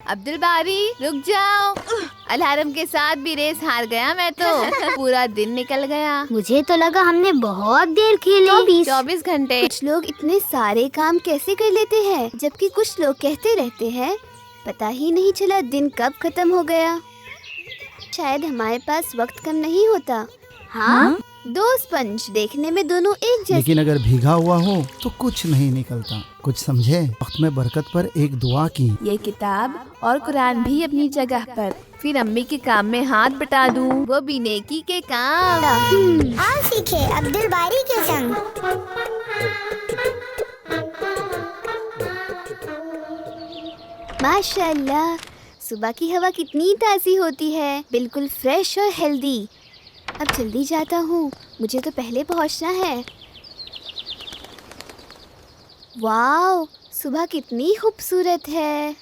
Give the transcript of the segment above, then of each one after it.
عبد الباری رک جاؤ، الارم کے ساتھ بھی ریس ہار گیا میں تو، پورا دن نکل گیا۔ مجھے تو لگا ہم نے بہت دیر کھیلی۔ 24 گھنٹے۔ کچھ لوگ اتنے سارے کام کیسے کر لیتے ہیں جبکہ کچھ لوگ کہتے رہتے ہیں پتہ ہی نہیں چلا دن کب ختم ہو گیا۔ شاید ہمارے پاس وقت کم نہیں ہوتا۔ ہاں، دو اسپنج دیکھنے میں دونوں ایک جیسے، لیکن اگر بھیگا ہوا ہو تو کچھ نہیں نکلتا۔ کچھ سمجھے؟ وقت میں برکت پر ایک دعا کی۔ یہ کتاب اور قرآن بھی اپنی جگہ پر، پھر امی کے کام میں ہاتھ بٹا دوں، وہ بھی نیکی کے کام۔ آؤ سیکھے عبد الباری کے سنگ۔ ماشاء اللہ، صبح کی ہوا کتنی تازی ہوتی ہے، بالکل فریش اور ہیلدی۔ اب جلدی جاتا ہوں، مجھے تو پہلے پہنچنا ہے۔ واو، صبح کتنی خوبصورت ہے۔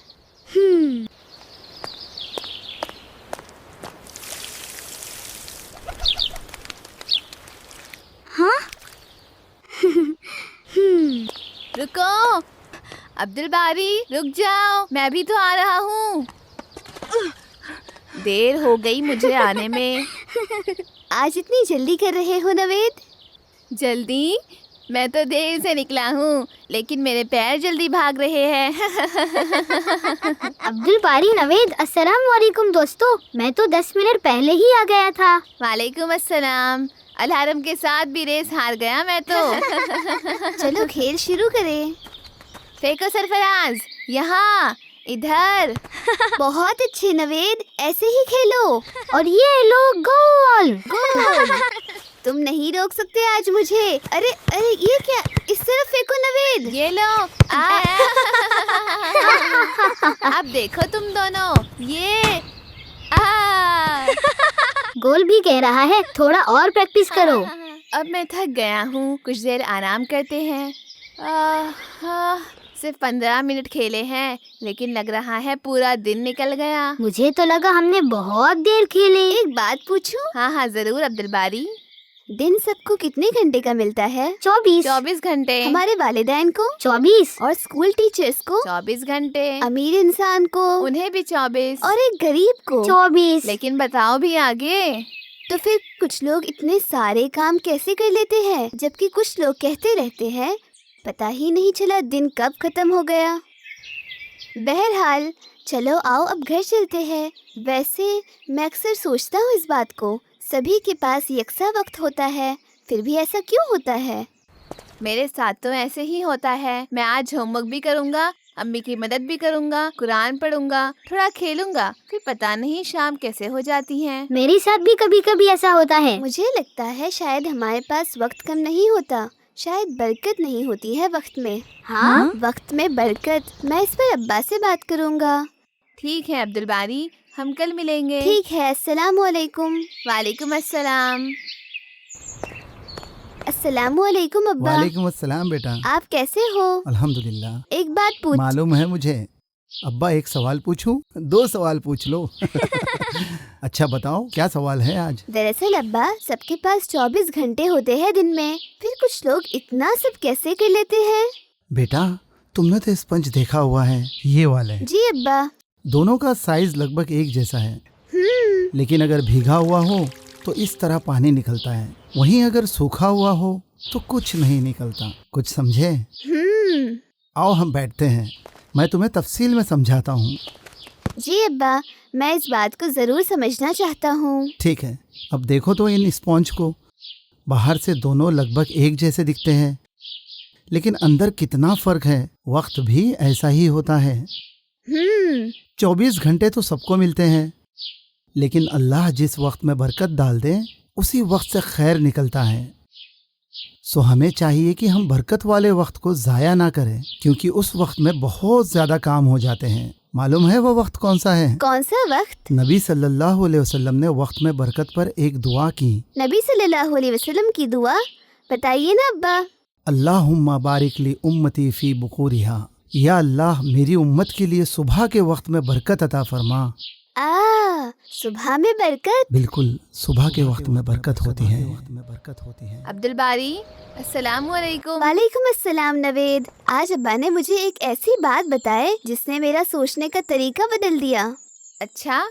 رکو عبد الباری، رک جاؤ، میں بھی تو آ رہا ہوں، دیر ہو گئی مجھے آنے میں۔ آج اتنی جلدی کر رہے ہو نوید؟ جلدی؟ میں تو دیر سے نکلا ہوں، لیکن میرے پیر جلدی بھاگ رہے ہیں۔ عبد الباری، نوید، السلام علیکم دوستو۔ میں تو 10 منٹ پہلے ہی آ گیا تھا۔ وعلیکم السلام، الارم کے ساتھ بھی ریس ہار گیا میں تو۔ چلو کھیل شروع کریں۔ پھینکو سرفراز، یہاں، ادھر۔ بہت اچھے نوید، ایسے ہی کھیلو۔ اور یہ لو گول۔ گول! تم نہیں روک سکتے آج مجھے۔ ارے ارے، یہ کیا؟ اس طرف پھینکو نوید۔ یہ لو۔ اب دیکھو تم دونوں، یہ گول بھی کہہ رہا ہے، تھوڑا اور پریکٹس کرو۔ اب میں تھک گیا ہوں، کچھ دیر آرام کرتے ہیں۔ صرف 15 منٹ کھیلے ہیں، لیکن لگ رہا ہے پورا دن نکل گیا۔ مجھے تو لگا ہم نے بہت دیر کھیلی۔ ایک بات پوچھوں؟ ہاں ضرور عبد الباری۔ دن سب کو کتنے گھنٹے کا ملتا ہے؟ 24 گھنٹے۔ ہمارے والدین کو 24۔ اور اسکول ٹیچرز کو 24 گھنٹے۔ امیر انسان کو انہیں بھی 24۔ اور ایک غریب کو 24۔ لیکن بتاؤ بھی آگے۔ تو پھر کچھ لوگ اتنے سارے کام کیسے کر لیتے ہیں جبکہ کچھ لوگ کہتے رہتے ہیں پتہ ہی نہیں چلا دن کب ختم ہو گیا۔ بہرحال چلو آؤ اب گھر چلتے ہیں۔ ویسے میں اکثر سوچتا ہوں اس بات کو، سبھی کے پاس یکساں وقت ہوتا ہے، پھر بھی ایسا کیوں ہوتا ہے؟ میرے ساتھ تو ایسے ہی ہوتا ہے۔ میں آج ہوم ورک بھی کروں گا، امی کی مدد بھی کروں گا، قرآن پڑھوں گا، تھوڑا کھیلوں گا، پھر پتہ نہیں شام کیسے ہو جاتی ہے۔ میرے ساتھ بھی کبھی کبھی ایسا ہوتا ہے۔ مجھے لگتا ہے شاید ہمارے پاس وقت کم نہیں ہوتا، شاید برکت نہیں ہوتی ہے وقت میں۔ ہاں؟ وقت میں برکت، میں اس پر ابا سے بات کروں گا۔ ٹھیک ہے عبد الباری، ہم کل ملیں گے۔ ٹھیک ہے، السلام علیکم۔ وعلیکم السلام۔ السلام علیکم ابا۔ وعلیکم السلام بیٹا۔ آپ کیسے ہو؟ الحمدللہ۔ ایک بات پوچھ، معلوم ہے مجھے۔ ابا ایک سوال پوچھوں؟ 2 سوال پوچھ لو۔ اچھا بتاؤ کیا سوال ہے آج؟ دراصل ابا سب کے پاس 24 گھنٹے ہوتے ہیں دن میں، پھر کچھ لوگ اتنا سب کیسے کر لیتے ہیں؟ بیٹا تم نے تو اسپنج دیکھا ہوا ہے، یہ والا ہے۔ جی ابا۔ دونوں کا سائز لگ بھگ ایک جیسا ہے، لیکن اگر بھیگا ہوا ہو تو اس طرح پانی نکلتا ہے، وہیں اگر سوکھا ہوا ہو تو کچھ نہیں نکلتا۔ کچھ سمجھے؟ آؤ ہم بیٹھتے ہیں، میں تمہیں تفصیل میں سمجھاتا ہوں۔ جی ابا، میں اس بات کو ضرور سمجھنا چاہتا ہوں۔ ٹھیک ہے، اب دیکھو تو ان اسپونج کو، باہر سے دونوں لگ بھگ ایک جیسے دکھتے ہیں، لیکن اندر کتنا فرق ہے۔ وقت بھی ایسا ہی ہوتا ہے۔ 24 گھنٹے تو سب کو ملتے ہیں، لیکن اللہ جس وقت میں برکت ڈال دے اسی وقت سے خیر نکلتا ہے۔ سو ہمیں چاہیے کہ ہم برکت والے وقت کو ضائع نہ کریں، کیونکہ اس وقت میں بہت زیادہ کام ہو جاتے ہیں۔ معلوم ہے وہ وقت کون سا ہے؟ کون سا وقت؟ نبی صلی اللہ علیہ وسلم نے وقت میں برکت پر ایک دعا کی۔ نبی صلی اللہ علیہ وسلم کی دعا بتائیے نا ابا۔ اللہم بارک لی امتی فی بکورہا، یا اللہ میری امت کے لیے صبح کے وقت میں برکت عطا فرما۔ صبح میں برکت. बिल्कुल सुबह के वक्त में बरकत होती है. अब्दुल बारी, अस्सलाम वालेकुम। वालेकुम अस्सलाम नवेद. आज अब्बा ने मुझे एक ऐसी बात बताई जिसने मेरा सोचने का तरीका बदल दिया. अच्छा,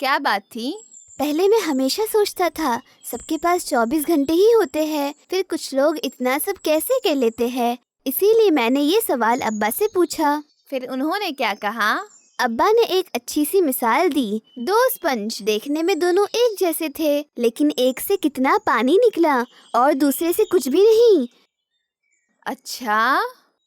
क्या बात थी? पहले मैं हमेशा सोचता था सबके पास 24 घंटे ही होते हैं, फिर कुछ लोग इतना सब कैसे कर लेते हैं. इसीलिए मैंने ये सवाल अब्बा से पूछा. फिर उन्होंने क्या कहा? अब्बा ने एक अच्छी सी मिसाल दी. 2 स्पंज देखने में दोनों एक जैसे थे, लेकिन एक से कितना पानी निकला और दूसरे से कुछ भी नहीं. अच्छा,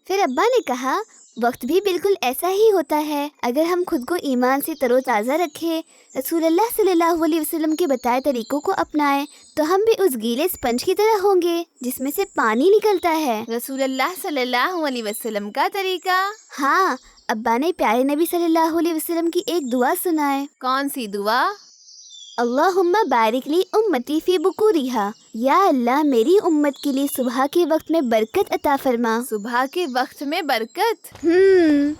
फिर अब्बा ने कहा वक्त भी बिल्कुल ऐसा ही होता है. अगर हम खुद को ईमान से तरोताज़ा रखें, रसूलुल्लाह सल्लल्लाहु अलैहि वसल्लम के बताए तरीकों को अपनाएं, तो हम भी उस गीले स्पंज की तरह होंगे जिसमें से पानी निकलता है. रसूलुल्लाह सल्लल्लाहु अलैहि वसल्लम का तरीका? हाँ, अब्बा ने प्यारे नबी सल्लल्लाहु अलैहि वसल्लम की एक दुआ सुनाए. कौन सी दुआ? अल्लाहुम्मा बारिक ली उम्मती फी बुकुरिहा. या अल्लाह मेरी उम्मत के लिए सुबह के वक्त में बरकत अता फरमा. सुबह के वक्त में बरकत?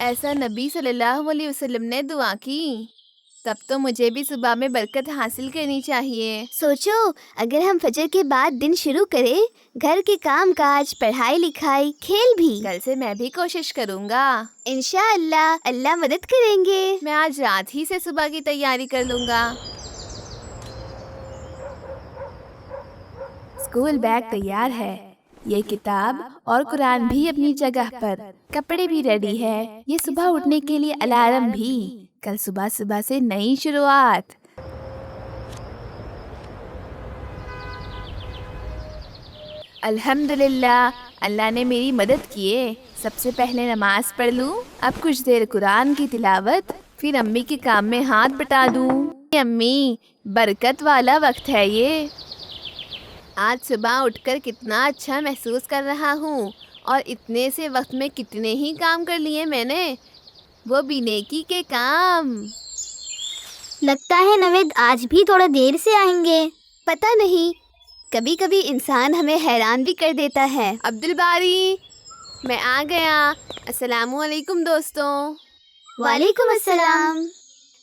ऐसा नबी सल्लल्लाहु अलैहि वसल्लम ने दुआ की? तब तो मुझे भी सुबह में बरकत हासिल करनी चाहिए. सोचो, अगर हम फजर के बाद दिन शुरू करें, घर के काम काज, पढ़ाई लिखाई, खेल भी. कल से मैं भी कोशिश करूँगा. इंशाअल्लाह अल्लाह मदद करेंगे. मैं आज रात ही से सुबह की तैयारी कर लूँगा. स्कूल बैग तैयार है, ये किताब और कुरान भी अपनी जगह पर, कपड़े भी रेडी है, ये सुबह उठने के लिए अलार्म भी. कल सुबह सुबह से नई शुरुआत. अल्हम्दुलिल्लाह, अल्लाह ने मेरी मदद किए. सबसे पहले नमाज पढ़ लूँ, अब कुछ देर कुरान की तिलावत, फिर अम्मी के काम में हाथ बटा दूँ. अम्मी, बरकत वाला वक्त है ये. आज सुबह उठकर कितना अच्छा महसूस कर रहा हूँ, और इतने से वक्त में कितने ही काम कर लिए मैंने, वो भी नेकी के काम. लगता है नवेद आज भी थोड़ा देर से आएंगे. पता नहीं, कभी कभी इंसान हमें हैरान भी कर देता है. अब्दुल बारी, मैं आ गया. अस्सलामु अलैकुम दोस्तों. वालेकुम अस्सलाम.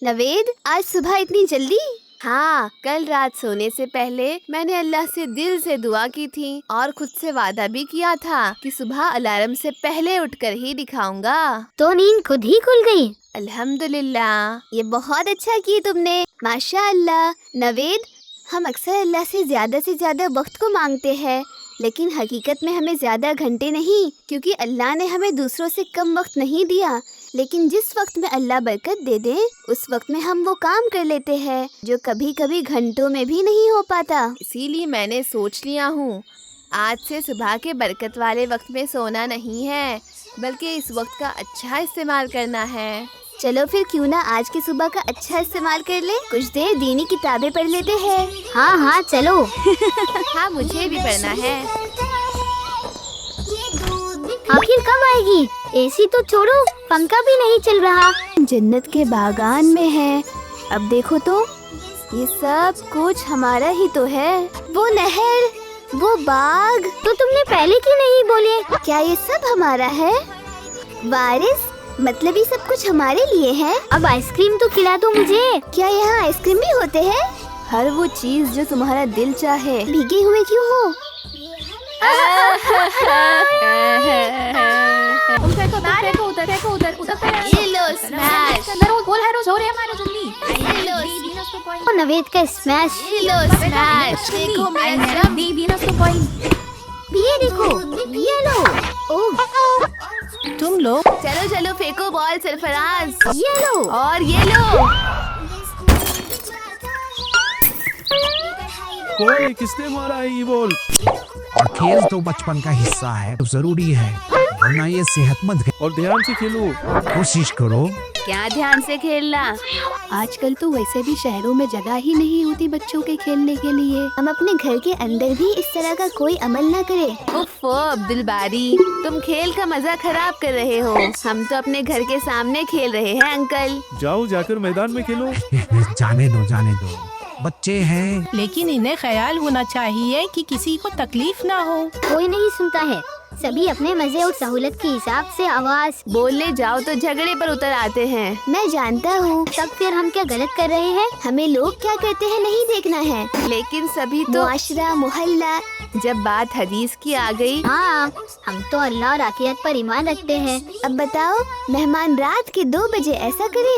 नवेद, आज सुबह इतनी जल्दी? हाँ, कल रात सोने से पहले मैंने अल्लाह से दिल से दुआ की थी और खुद से वादा भी किया था कि सुबह अलार्म से पहले उठकर ही दिखाऊंगा. तो नींद खुद ही खुल गई. अल्हम्दुलिल्लाह. ये बहुत अच्छा की तुमने, माशाअल्लाह. नवेद, हम अक्सर अल्लाह से ज़्यादा वक्त को मांगते हैं, लेकिन हकीकत में हमें ज़्यादा घंटे नहीं, क्योंकि अल्लाह ने हमें दूसरों से कम वक्त नहीं दिया. लेकिन जिस वक्त में अल्लाह बरकत दे दे, उस वक्त में हम वो काम कर लेते हैं जो कभी कभी घंटों में भी नहीं हो पाता. इसीलिए मैंने सोच लिया हूँ, आज से सुबह के बरकत वाले वक्त में सोना नहीं है, बल्कि इस वक्त का अच्छा इस्तेमाल करना है. चलो फिर क्यों ना आज की सुबह का अच्छा इस्तेमाल कर ले, कुछ देर दीनी किताबें पढ़ लेते हैं. हाँ चलो. हाँ, मुझे भी पढ़ना है. आखिर कब आएगी? एसी तो छोड़ो, पंखा भी नहीं चल रहा. जन्नत के बागान में है. अब देखो तो, ये सब कुछ हमारा ही तो है. वो नहर, वो बाग. तो तुमने पहले क्यों नहीं बोले? क्या ये सब हमारा है? वारिस, मतलब ये सब कुछ हमारे लिए है. अब आइसक्रीम तो खिला दो मुझे. क्या यहाँ आइसक्रीम भी होते हैं? हर वो चीज जो तुम्हारा दिल चाहे. भीगे हुए क्यों हो? ये लो स्मैश. नवेद का स्मैश. ये लो स्मैश. देखो मैं ये देखो, ये लो. ओह, तुम लो. चलो चलो फेंको बॉल सरफराज. ये लो. और ये लो. कोई किसने मारा है ये बॉल? और खेल तो बचपन का हिस्सा है, तो जरूरी है, वरना ये सेहतमंद है. और ध्यान से खेलो. कोशिश करो. क्या ध्यान से खेलना? आजकल तो वैसे भी शहरों में जगह ही नहीं होती बच्चों के खेलने के लिए. हम अपने घर के अंदर भी इस तरह का कोई अमल ना करें. उफ़ अब्दुल बारी, तुम खेल का मजा खराब कर रहे हो. हम तो अपने घर के सामने खेल रहे हैं अंकल. जाओ जाकर मैदान में खेलो. जाने दो, बच्चे हैं. लेकिन इन्हें ख्याल होना चाहिए कि किसी को तकलीफ ना हो. कोई नहीं सुनता है. सभी अपने मजे और सहूलत के हिसाब से आवाज। बोलने जाओ तो झगड़े पर उतर आते हैं। मैं जानता हूँ, तब फिर हम क्या गलत कर रहे हैं? हमें लोग क्या कहते हैं नहीं देखना है, लेकिन सभी तो मुआशरा, मोहल्ला। जब बात हदीस की आ गई, हाँ, हम तो अल्लाह और आखिरत पर ईमान रखते हैं। अब बताओ, मेहमान रात के 2 बजे ऐसा करे?